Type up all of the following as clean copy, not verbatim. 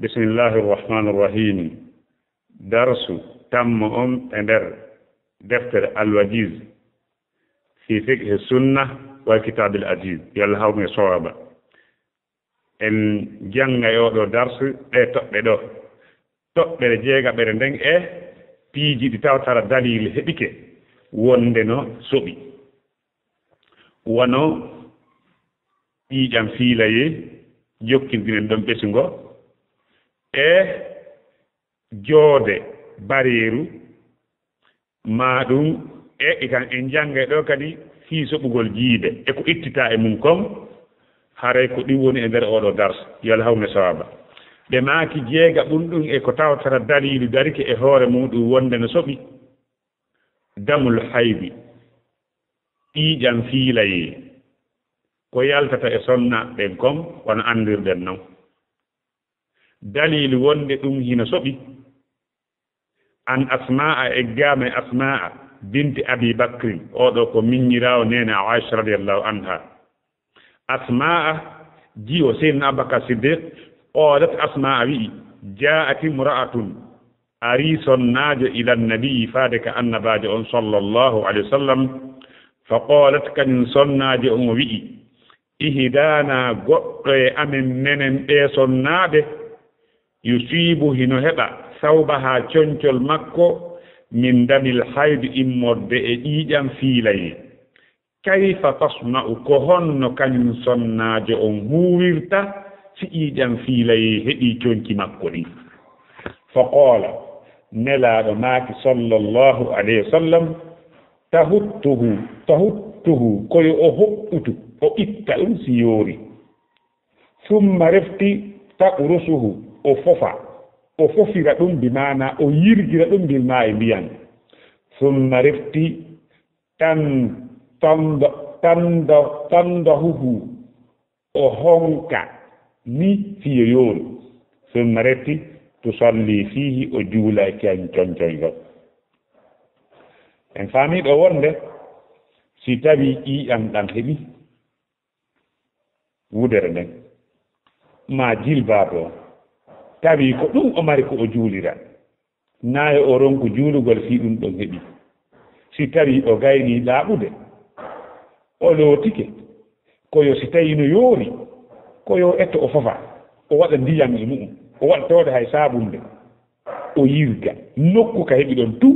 bismillahi irrahmani irrahim darsu tammo on e nder deftere alwajiz fi fiqhi sunna wa kitabil aziz yalla hawmi sowaba en janga e oɗo darsu ɗe toɓɓe ɗo toɓɓere jeegaɓere nden e piiji ɗi tawtara dalil heɓike wonde no soɓi wono ƴiiƴam fiilaye jokkindinen ɗon ɓesingo e joode bareeru maɗum e ikan en janga ɗo kadi fii soɓugol jiide e ko ittita e mum kom haray ko ɗi woni e nder oɗo dars yalla hawne sawaba ɓe maaki jeega ɓum ɗum e ko tawtara dalilu darike e hoore muɗum wonde no soɓi damul haybi ƴiiƴam fiilaye ko yaltata e sonna ɓen kom wono andirɗen noon dalilu wonde ɗum hino soɓi an asma'a e gaame asma'a binti abi bakrin oɗo ko miññirawo nene Aisha radiyallahu anha asma'a jiyo seydina abubakar siddiq oɗat asma'a wi'i ja'at imra'atun ari sonnajo ila nabii faade ka annabajo on sallallahu alayhi wa sallam fa qalat kañum sonnajo on wi'i ihdana goɗɗo e amen menen ɓe sonnaɓe yusibu hino heɓa sawbaha coñcol makko min damil haydu immorde e ƴiiƴam fiilaye kayfa tasma'u ko honno kañum sonnajo on huwirta si ƴiiƴam fiilaye heɓi coñci makko ɗi fa qoola nelaɗo maaki sallallahu alayhi wa sallam tahuttuhu koyo o hoɓɓutu o itta ɗum si yoori summa refti taqrusuhu o fofira ɗum bi mana o yirgira ɗum bil ma e mbiyan summa refti tandahuhu o honka ni fiyo yoori summa refti tusalli fihi o juula ken coñcoñgo en faamiɗo wonde si tawi ƴiiƴam ɗam heɓi wudere nden ma jilbaabo tawi ko ɗum o mari ko o juulira nayo o ronko juulugol fi ɗum ɗon heɓi si tawi o gayni laaɓude o lootike koyo si tawi no yoori koyo etto o fofa o waɗa ndiyam e muɗum o waɗtode hay saabunde o yirga nokku ka heɓi ɗon tu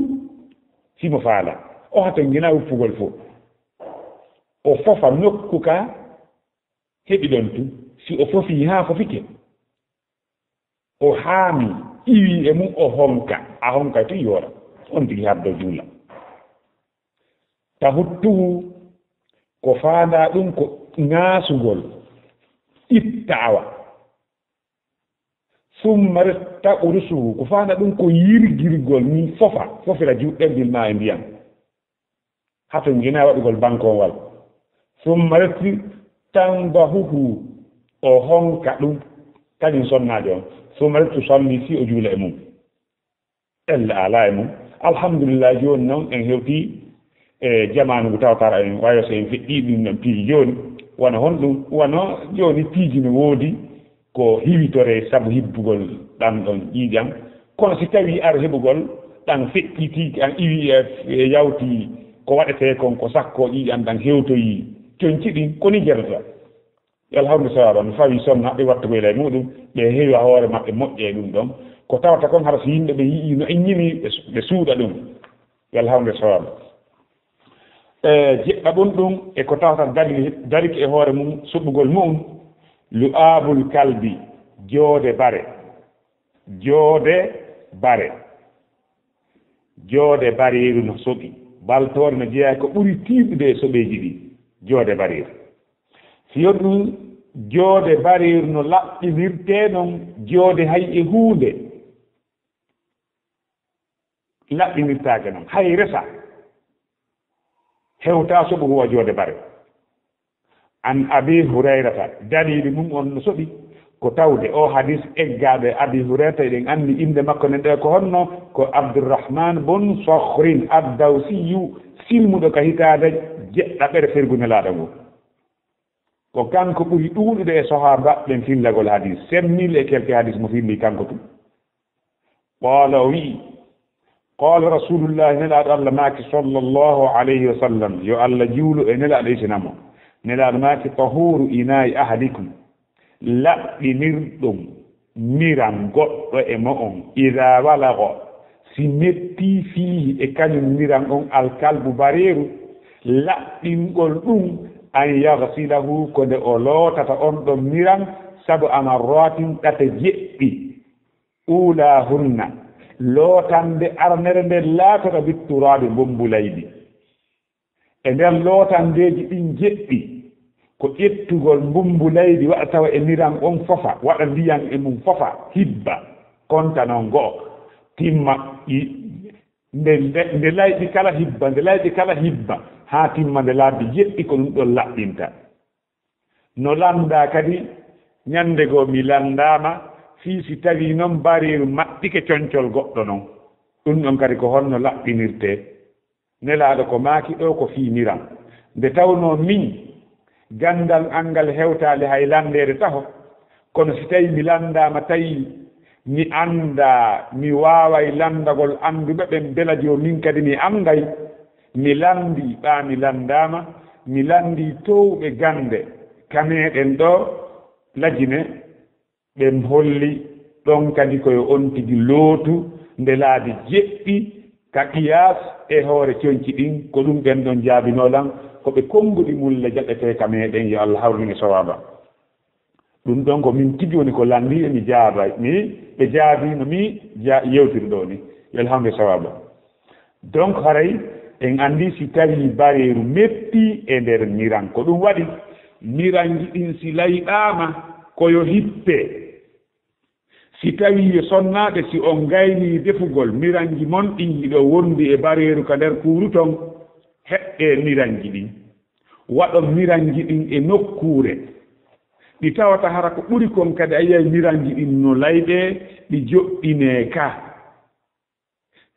simo faala o hato gina uppugol fof o fofa nokku ka heɓi ɗon tu si o fofi haa fofike o haami iwi e mum o honka a honka tu yoora on tigi haddo juula tahuttuhu ko faanda ɗum ko ŋaasugol ittaawa summa taqrusuhu ko faanda ɗum ko yirgirgol min fofira juɗɗen bil ma e ndiyam hato gina waɗugol bankowal summa retti tandahuhu o honka ɗum kañum sonnaade on summa retti salli si o juula e mum elle ala e mum alhamdulillah joni noon en hewti e jamanu ngu tawtara en wayo so en feƴƴi ɗum noon piiji joni wona honɗum wono joni piiji no woodi ko hiwitore sabu hibbugol ɗam ɗon ƴiiƴam kono si tawi ar heɓugol ɗan feƴƴiti an iwi e yawti ko waɗete kon ko sakko ƴiiƴam ɗan hewtoyi coñci ɗin koni jerata alhamdulillah no fawi sonna ɓe wattugoyle muɗum ɓe heewa hoore maɓɓe moƴƴe ɗum ɗon ko tawata kon hara so yimɓe ɓe yii no en ñimi ɓe suuɗa ɗum alhamdulillah jeɓɓa ɗum ɗum e ko tawata dariki e hoore mum suɓɓugol mum lu'abul kalbi joode bareeru no soɓi baltore no jeeya ko ɓuri tiiɗude e soɓeeji ɗi joode bareeru siyo ɗum joode bareeru no laɓɓinirte noon joode hay e huunde laɓɓinirtaake noon hay resa hewta soɓugo wa joode bare an abi hurayrata dalilu mum on no soɓi ko tawde o hadis eggaaɓe abi hurayrata eɗen anndi inde makko nen ɗe ko honno ko abdourahman bon sohrin addawsiyu silmuɗo ka hitaade jeɗɗa ɓere fergunelaaɗo ngo ko kanko ɓuri ɗuuɗude e sahaba ɓen fillagol hadis 7000 et quelques hadis mo filli kanko tum qala wi qala rasulullahi nelaɗo allah maaki sallllahu alayhi wa sallam yo allah jiwlu e nelaɗo isinamo nelaɗo maaki tahuru inayi ahadikum laɓɓinirɗum miran goɗɗo e mo on ida walago si metti fiihi e kañum miran on alkalbu bareeru laɓɓingol ɗum an yagsilahu ko nde o lootata on ɗon miran sabu amarratin ɗata jeɗɗi ulahunna lootande arnere nde laatata bitturaɓe bombulaydi e nder lootandeji ɗin jeɗɗi ko ƴettugol mbumbulaydi waɗa tawa e miran on fofa waɗa ndiyan e mum fofa hibba konta noon go'o timma nde layɗi kala hibba nde layɗi kala hibba haa timma nde laabbi jeɗɗi ko ɗum ɗon laɓɓinta no landa kadi ñande goo mi landama fii si tawi noon bareeru maɗɗike concol goɗɗo noon ɗum ɗon kadi ko honno laɓɓinirte nelaaɗo ko maaki ɗo ko fii miran nde tawno min gandal angal hewtaali hay landeede taho kono si tawi mi landama tawi mi anda mi waaway landagol anduɓe ɓen belaji o min kadi mi anday mi landi ɓa mi landama mi landi towɓe gande kameɗen ɗo lajine ɓen holli ɗon kadi koye on tigi lootu nde laabi jeɗɗi ka qiyas e hoore coñci ɗin ko ɗum ɓen ɗon jaabinolan koɓe konnguɗi mulle jaɓete ka meɗen yo allah hawrin e sowaba ɗum ɗon ko min tigi woni ko landi e mi jaabay mi ɓe jaabino mi yewtiri ɗo ni yo allah hawrin e sowaba donc haray en andi si tawi bareeru metti e nder miran ko ɗum waɗi miranji ɗin si layɓama koyo hippe si tawi sonnaɓe si on gayni defugol miranji mon ɗin ɗiɗo wondi e bareeru ka nder kuuru ton heɓɓe miranji ɗin waɗon miranji ɗin e nokkure ɗi tawata hara ko ɓuri kon kadi a yiyay miranji ɗin no layɓe ɗi joɗɗine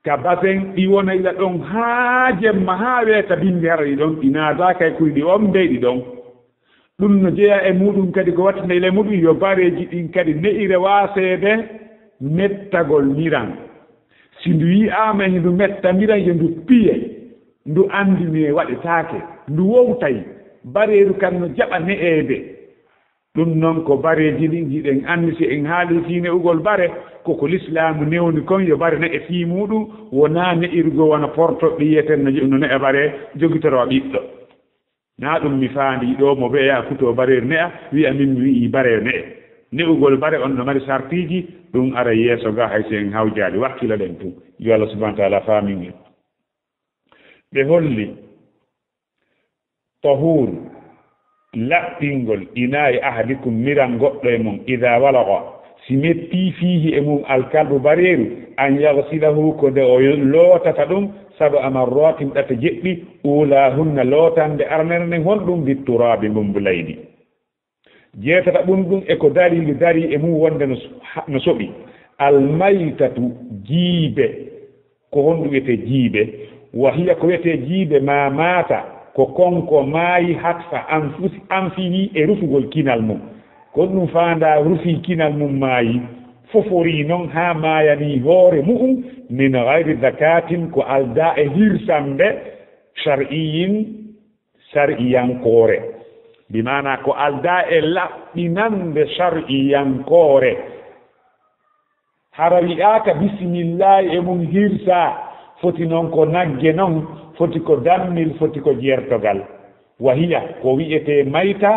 ka basen ɗi wona ila ɗon haa jemma haa weeta bindi hara ɗi ɗon ɗi naataka e kuyɗi on ɓeyɗi ɗon ɗum no jeeya e muɗum kadi ko wattinde ila muɗum yo bareji ɗin kadi ne'ire waaseede mettagol miran si ndu yi'ama e ndu metta miran yo ndu piye ndu andine waɗetaake ndu wowtay bareeru kan no jaɓa ne'eede ɗum noon ko bareji ɗin jiɗen anndi si en haali fii ne'ugol bare koko l'islamu newni kon yo bare ne'e fii muɗum wonaa ne'irgo wona portoɓe yiyeten no ne'a bare jogitoro ɓiɗɗo naa ɗum mi faandi ɗo mo ɓeya kuto bareeru ne'a wi'a min mi wi'i bare ne'e ne'ugol bare on no mari sartiji ɗum ara yeeso ga hay si en hawjaali wakkila ɗen tun yo allah subahana taala faamin en ɓe holli tahur laɓɓingol inayi ahadikum miran goɗɗo e mum ida walaga si metti fiihi e mum alkalbu bareeru an yagsilahu ko nde o lootata ɗum sabu amarratin ɗata jeɗɗi ulahunna lootande arnere nden honɗum bitturaɓe mbumbulaydi jeetata ɓum ɗum eko dalili dari e mum wonde no soɓi almaytatu jiibe ko honɗum wiyete jiibe wahiya ko wiyete jiibe ma maata ko konko maayi hatfa an fihi e rufugol kinal mum ko ɗum faanda rufi kinal mum maayi fofori noon haa maayani hoore mu'um min gayri zakatin ko alda e hirsambe shar'iyankoore bimana ko alda e laɓɓinande shar'iyankoore hara wi'aaka bisimillahi e mum hirsa foti noon ko nagge noon foti ko dammil foti ko jertogal wahiya ko wi'ete mayta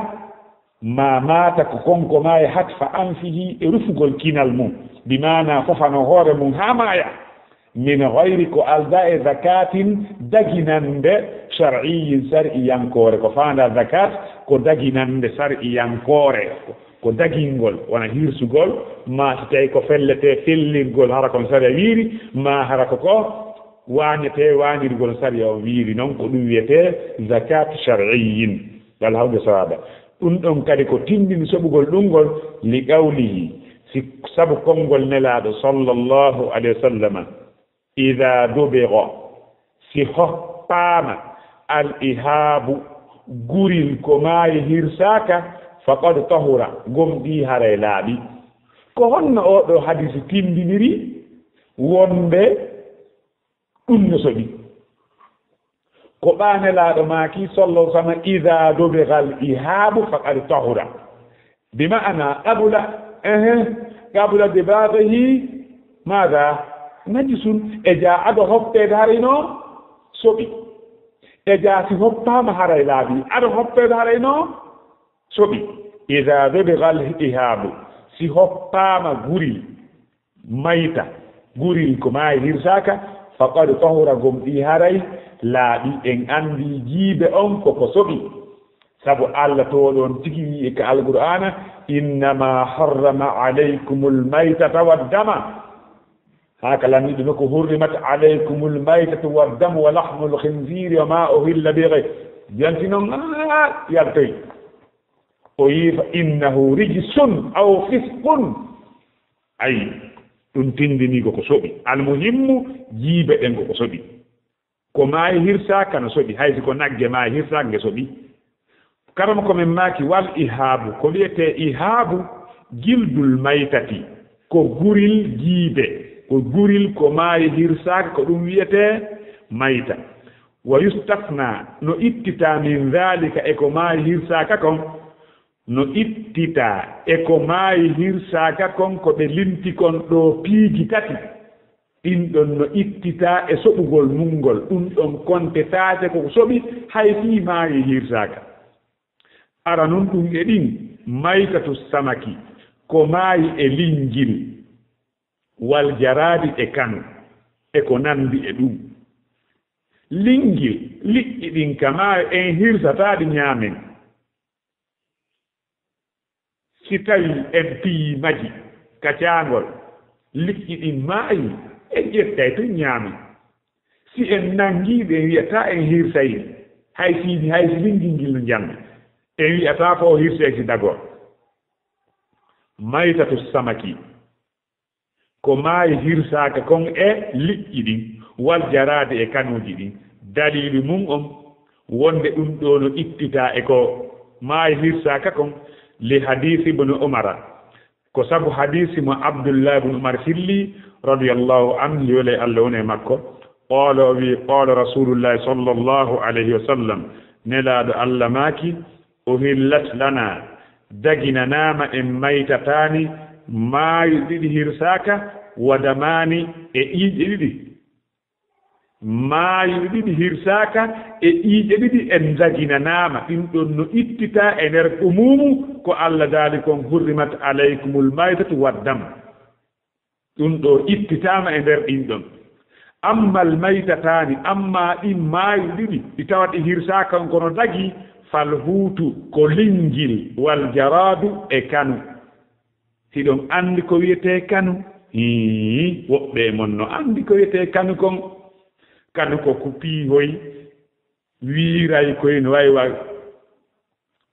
ma maata ko konko ma e hatfa anfihi e rufugol kinal mum bimana fofano hoore mum ha maaya min gayri ko alda e zakatin daginande shar'iyankoore ko faanda zakat ko daginande shar'iyankoore ko dagingol wona hirsugol ma so tawi ko fellete fellirgol hara kon sari a wiiri ma hara ko wañete wañirgol sari o wiiri noon ko ɗum wiyete zakat shar'iyin wal hawde sawaba ɗum ɗon kadi ko tindini soɓugol ɗumgol li qawlihi si sabu konngol nelaaɗo sallllahu alayhi wa sallam ida dubiga si hoppaama al ihabu guril ko maayi hirsaka faqad tahura gomɗi haray laaɓi ko honno oɗo hadisi tindiniri wonde ɗum no soɓi ko ɓaanelaaɗo maaki sallallahu alaihi wasallam ida dobigal ihabu faqad tahura bima'ana qabla dibaghihi maada najisun e jaa aɗo hoppeede harayno soɓi e jaa si hoppaama haray laaɓi aɗo hoppeede harayno soɓi ida dobigal ihabu si hoppaama guril mayta guril ko maayi hirsaka faqad tahura gomɗi haray laaɓi en anndi jiibe on koko soɓi sabu Allah to ɗon tigi wi e ka alqur'ana innama harrama alaykum almaytata waddama haka lanniɗo no ko hurrimat alaykum almaytatu waddamu wa lahmu alkhinziri wa ma uhilla bihi yanti noon yaltoy o yi fa innahu rijsun aw fisqun ay ɗum tindini koko soɓi almuhimmu jiibe ɗen koko soɓi ko maayi hirsaka no soɓi haysi ko nagge maayi hirsaka nge soɓi karama komin maaki wal ihabu ko wiyete ihabu gildul maytati ko guril jiibe ko guril ko maayi hirsaka ko ɗum wiyete mayta wa yustafna no ittita min dhalika e ko maayi hirsaka kon no ittita e ko maayi hirsaka kon ko ɓe limti kon ɗo piiji tati ɗin ɗon no ittita e soɓugol mungol ɗum ɗon kontetaate ko soɓi hay fii maayi hirsaka ara nun ɗum e ɗin maytatu samaki ko maayi e linjil wal jaradi e kanu e ko nandi e ɗum lingil liƴƴi ɗin ka maayi en hirsataɗi ñaamen si tawi en piyi maji kacaangol liƴƴi ɗin maayi en ƴettay to ñaami si en nangiiɓe en wiyata en hirsayi hay si lingil ngil no jammi en wiyata ko o hirsay si dagor maytatu samaki ko maayi hirsaka kon e liƴƴi ɗin wal jarade e kanuji ɗin dalilu mum on wonde ɗum ɗo no ittita e ko maayi hirsaka kon li hadisi ibnu umara ko sabu hadisi mo abdullah ibnu umar filli radiyallahu anhu yole Allah woni makko qala wi qala rasulullah sallallahu alayhi wa sallam nelaado Allah maaki uhillat lana dagina nama en maytatani maayi ɗiɗi hirsaka wadamani e iiƴe ɗiɗi maayi ɗiɗi hirsaka e iiƴe ɗiɗi en dagina nama ɗin ɗon no ittita e nder umumu ko Allah daali kon hurrimat alaykumul maytatu waddam ɗum ɗo ittitama e nder ɗin ɗon ammal maytatani amma ɗin maayi ɗiɗi ɗi tawa ɗi hirsaka on kono dagi fal huutu ko lingil wal jaradu e kanu hiɗon andi ko wiyete kanu woɓɓe mon no andi ko wiyete kanu kon kanu ko kupiihoy wiiray koye no wayi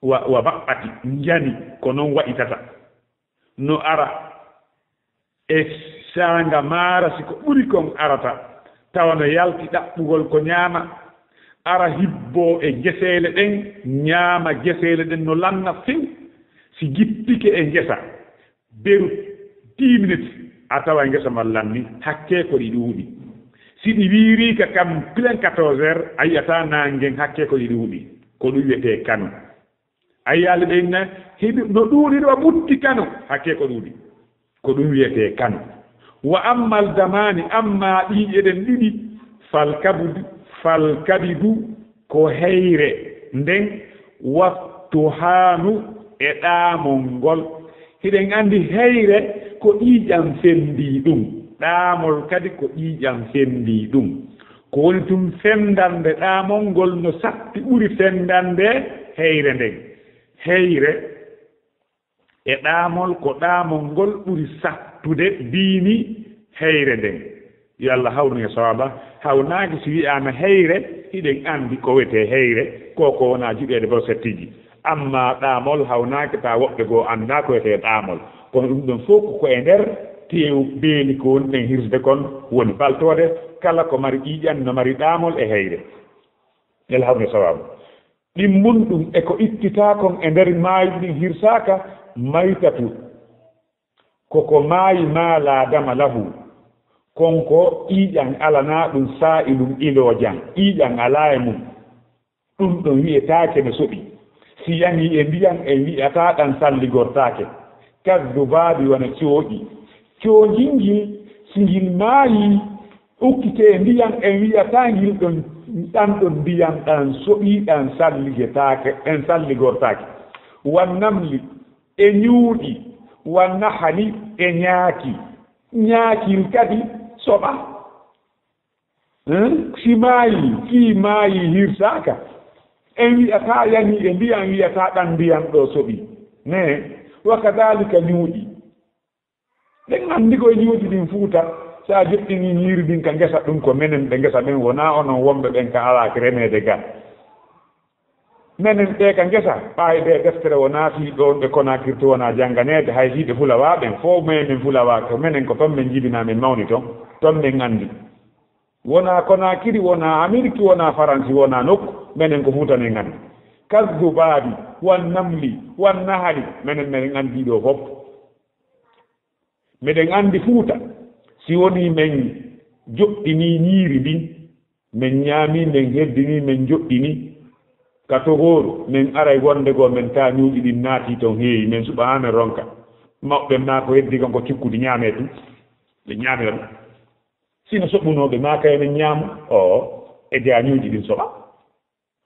wa baɓɓati njani ko noon waɗitata no ara e saanga maara siko ɓuri kon arata tawa no yalti ɗaɓɓugol ko ñaama ara hibbo e geseele ɗen ñaama geseele ɗen no lanna few si jippike e ngesa beru 10 minutes a tawa ngesa ma lanni hakke ko ɗi ɗuuɗi si ɗi wiiri ka kam plein 14 heures a yiyata nangen hakke ko ɗi ɗuuɗi ko ɗum wiyete kanu a yiyaali ɓen heɓi no ɗuuɗi ɗo ɓutti kanu hakke ko ɗuuɗi ko ɗum wiyete kanu wa ammal damani amma ɗiiƴe ɗen ɗiɗi falkabidu ko heyre nden wattuhaanu e ɗaamol ngol hiɗen anndi heyre ko ƴiiƴam fenndii ɗum ɗaamol kadi ko ƴiiƴam fenndii ɗum ko woni tum fendande ɗaamol ngol no satti ɓuri fendande heyre nden heyre e ɗaamol ko ɗaamol ngol ɓuri sattude diini heyre nden yo Allah hawnu e sawaba hawnaaki si wi'aama heyre hiɗen anndi ko wiyetee heyre ko wonaa jiɗeede bo settiji amma ɗaamol hawnaaki taa woɓɓe goo anndaa ko wiyetee ɗaamol kono ɗum ɗon fof ko e ndeer teew beeli ko woni ɗen hirsde kon woni baltoode kala ko mari ƴiiƴan no mari ɗaamol e heyre el hawnu e sawaba ɗin munɗum eko ittita kon e nder maayi ɗin hirsaka maytatu koko maayi ma laadama lahu konko ƴiiƴan alana ɗum sa'ilum ilojan ƴiiƴan ala e mum ɗum ɗon wiyetaake no soɓi si yani e ndiyan e wi'ata ɗan salligortaake kaddubaɓi wona coojingil si ngil maayi ukkite e ndiyan en wiyata ngil ɗon ɗan ɗon ndiyan ɗan soɓi ɗan salligetaake en salligortaake wannamli e ñuuɗi wannahali e ñaakil kadi soɓa si maayi fii maayi hirsaaka en wiyata yani e ndiyan wiyata ɗan ndiyan ɗo soɓi ne wa kadalika ñuuɗi ɗen anndi koye ñuuɗi ɗin fuuta so a joɗɗini ñiiri ɗin ka ngesa ɗum ko menen ɓe ngesa ɓen wona onon wonɓe ɓen ka alaaki remeede gal menen ɓe ka ngesa ɓaawi ɓe deftere wona fii ɗon ɓe konakirte wona jannganeede hay hiiɓe fulawaa ɓen fof menen fulawaa ko menen ko toon ɓen jibinaa min mawni toon ɓen anndi wona konakiri wona amérique wona faransi wona nokku menen ko fuutanen anndi kasdu baabi wan namli wan nahali menen anndi ɗo fof miɗen anndi fuuta si woni men joɗɗini ñiiri ndin min ñaami min heddini min joɗɗini ka togoru min aray wonde goo min ta ñuuɗi ɗin naati toon heewi min suɓa ha min ronka mawɓe ma ko heddi kon ko cikkude ñaame tum ɓe ñaamira ɗum sino soɓunoɓe ma kaye min ñaamu e deya ñuuɗi ɗin soɓa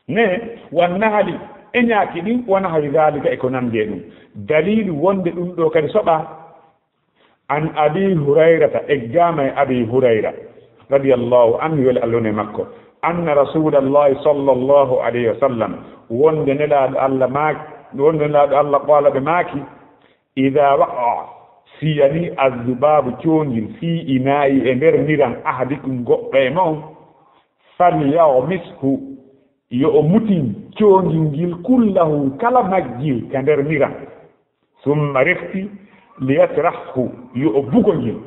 ne wanna hali e ñaaki ɗin wona hawi dalika e ko nande ɗum dalilu wonde ɗum ɗo kadi soɓa an abi hurayrata eggama e abi hurayra radiyallahu anhu weli allah ne makko anna rasulallahi sallllahu alayhi wa sallam wonde nelaaɗo allah maaki wonde nelaaɗo allah qaala ɓe maaki ida waqa siyani azubabu coongil fi inayi e nder ndiran ahadikum goɗɗo e mon falyahmishu yo o mutin coongil ngil kullahu kala majjil ka nder ndiran summa refti liyatrahu yo o bugo ngil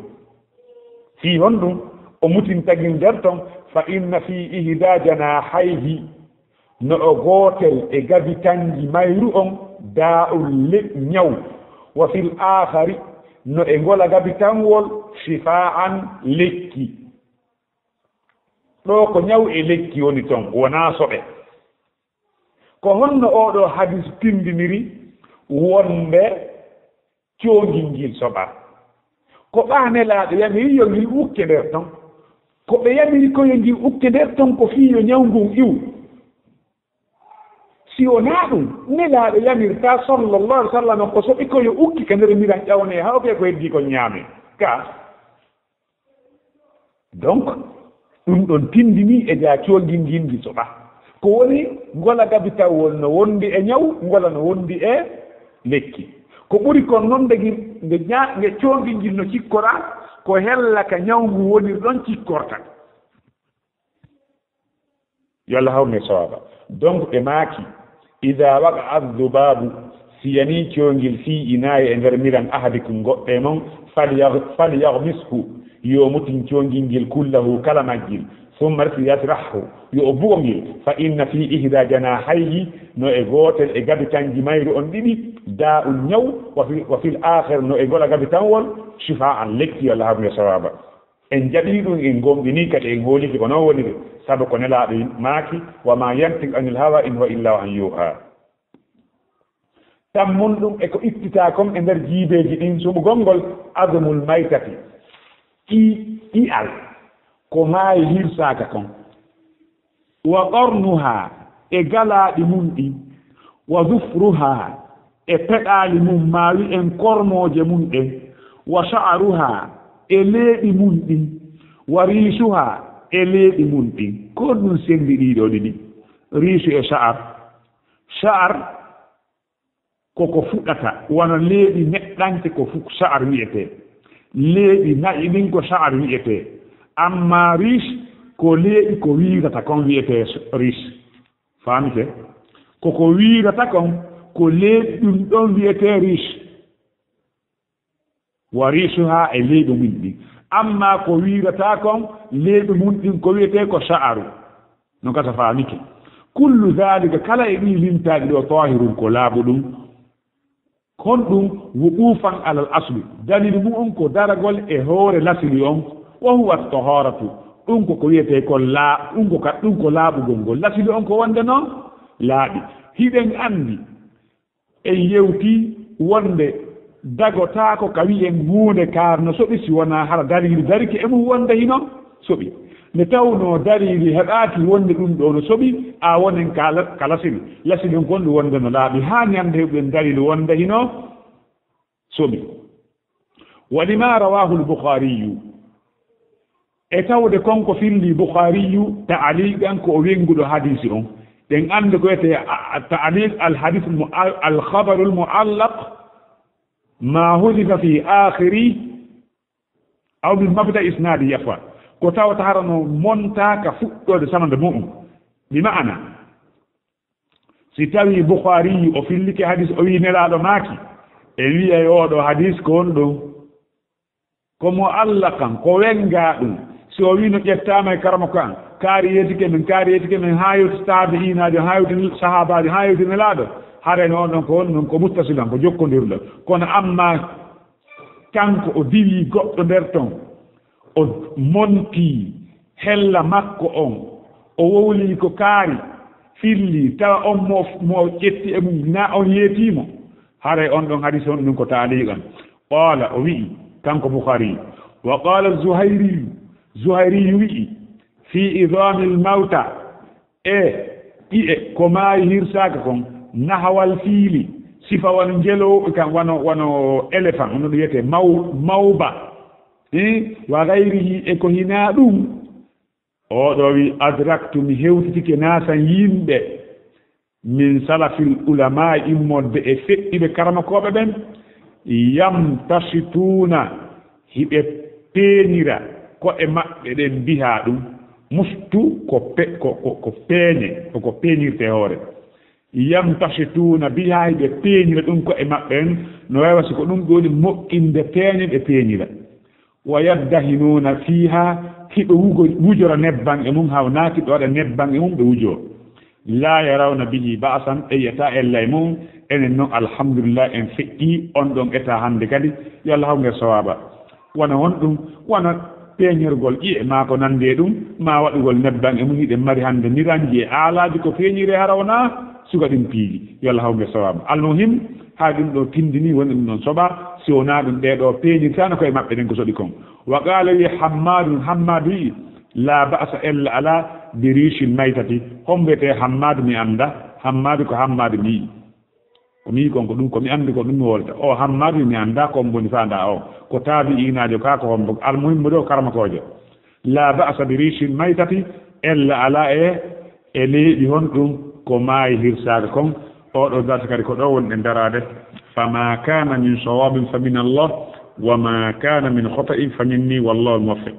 fi honɗum o mutintagil nder ton fa inna fi ihda janahayhi no o gootel e gabitanji mayru on daa'ul ñaw wa fil akhari no e ngola gabitanwol shifa'an lekki ɗo ko ñaw e lekki woni ton wona soɓe ko honno oɗo hadis tindiniri wonde coongil ngil soɓa ko ɓaanelaaɗo yamiri yo ngil ukke nder ton ko ɓe yamiri koyo ngil ukke nder ton ko fii yo ñawngun iw si wonaa ɗum nelaaɗo yamirta sallllahu alih w sallam ko soɓi koyo ukki ka nder miran ƴawnee hawke ko heddii ko ñaame ka donc ɗum ɗon tindini e jaa coongil ngil ngil soɓa ko woni ngola gabitawol no wondi e ñaw ngola no wondi e lekki ko ɓuri kon noon nde coongil ngil no cikkora ko hella ka ñawngu wonir ɗon cikkorta yo allah hawne sawaba donc ɓe maaki ida waqa azubabu siyani coongil fi inayi e nder miran ahadikum goɗɗe noon falyahmishu yo mutin coongil ngil kullahu kala majjil summa yatrahu yo o bugo ngil fa inna fi ihda janahayhi no e gootel e gabitanji mayru on ɗiɗi daa'un ñaw wa fil akhir no e gola gabitanwol shifa'an lekki allah habne sawaba en jaɓii ɗum en gomɗini kadi en hooliki ko noon woniri sabu ko nelaaɗo maaki wa ma yantik anil hawa in wa illa an yuha tammun ɗum eko ittita kon e nder jiibeeji ɗin suɓugol ngol admul maytati i'al ko maayi hirsaaka kon wa qarnuha e galaaɗi mum ɗi wa dufruha e peɗaali mum maawi en kornooje mum ɗen wa sha'ruha e leeɗi mum ɗin wa riisuha e leeɗi mum ɗin ko ɗum sendi ɗiɗo ɗiɗi riisu e sha'ar koko fuɗata wona leeɗi neɗɗante ko sha'ar wiyetee leeɗi na'i ɗin ko sha'ar wiyetee amma riis ko leeɗi ko wiirata kon wiyetee riis faamite koko wiirata kon ko leeɗi ɗum ɗon wiyetee riis wa riisuha e leeɗi mum ɗin amma ko wiirata kon leeɗi mum ɗin ko wiyetee ko sha'aru no kata faamike kullu dhalika kala e ɗi limtaɗi ɗo tahirun ko laaɓu ɗum kon ɗum wuqufan alal asli dalil mu'um ko daragol e hoore lasili on wa huwa taharatu ɗum ko wiyete ko ɗum ko laaɓugol ngol lasili on ko wonde noon laaɓi hiɗen andi en yewti wonde dagotako ka wi'en huunde karno soɓi si wona hara dalili dariki e mum wonde hino soɓi nde tawno dalili heɓaaki wonde ɗum ɗo no soɓi a wonen ka lasili lasili on gonɗi wonde no laaɓi hani ande heɓuɗen dalili wonde hino soɓi walima rawahu lbukhariyu e tawde konko filli bukhariyu taaliqan ko o wenguɗo hadisi on ɗen ande ko wiyete taaliq alhadis alkhabaru almuallaq ma hudifa fi akhiri aw min mabda isnadi yafa ko tawata harano montaka fuɗɗode sanande muɗum bi ma'ana si tawi bukhari o fillike hadis o wi nelaɗo maaki e wiya oɗo hadis ko on ɗum ko muallaqan ko wenga ɗum si o wi no ƴettama e karama ko an kaari yetike men ha yewti tabi'inajo ha yewti sahabajo ha yewti nelaɗo hare noon ɗon ko woni ɗum ko muttasilan ko jokkodirɗo kono amma kanko o diwi goɗɗo nder ton o monti hella makko on o wowli ko kaari filli tawa on mo ƴetti e mum na on yeetimo hare on ɗon hadis on ɗum ko taaliqan qala o wi'i kanko bukhari wa qala zuhayri wi'i fi idami lmawta ɗi'e ko maayi hirsaka kon nahawal fiili sifa won jelowɓe kan wono éléphant hono ɗum wiyete mawba wa gayrihi e ko hina ɗum oɗo wi adraktu mi hewtitike nasan yimɓe min salafil ulama immodde e feƴƴiɓe karamakoɓe ɓen yamtasituna hiɓe peenira ko e maɓɓe ɗen mbiha ɗum mustu ko peeñe koko peeñirte hoore yamtasituna biha hiɓe peeñira ɗum ko e maɓɓe en no wawa siko ɗum ɗoni moƴƴinde peeñe ɓe peeñira wa yaddahinuna fiha hiɓe wujora nebban e mum hawnaki ɓe waɗa nebban e mum ɓe wujo la yarawna bihi ba'san ƴeyyata ella e mum enen noon alhamdulillah en feƴƴi on ɗon état hande kadi yo Allah hawnger sawaba wona hon ɗum wona peeñirgol ƴiye ma ko nande ɗum ma waɗugol nebban e mum hiɗen mari hande niranji e aalaji ko peeñire harawna suga ɗin piiji yo Allah hawnger sawaba almuhim ha ɗum ɗo tindini woni ɗum ɗon soɓa si wona ɗum ɗeɗo peeñirtano koye maɓɓe ɗen ko soɗi kon wa qala wi hammadu wi la ba'sa ella ala bi richil maytati hombete hammadu mi anda hammadu ko hammadu mi ko mi kon ko ɗum ko mi andi ko ɗum mi wolta o hammadu mi anda ko mboni fanda o ko taabi inajo ka ko hombo almuhimmu ɗo karmakojo la ba'sa bi richil maytati ella ala e leeɓi hon ɗum ko maayi hirsade kon oɗo darta kadi ko ɗo woni ɗe darade fama kana min sawabin fa min Allah wa ma kana min khata'in fa minni wallahu al-muwaffiq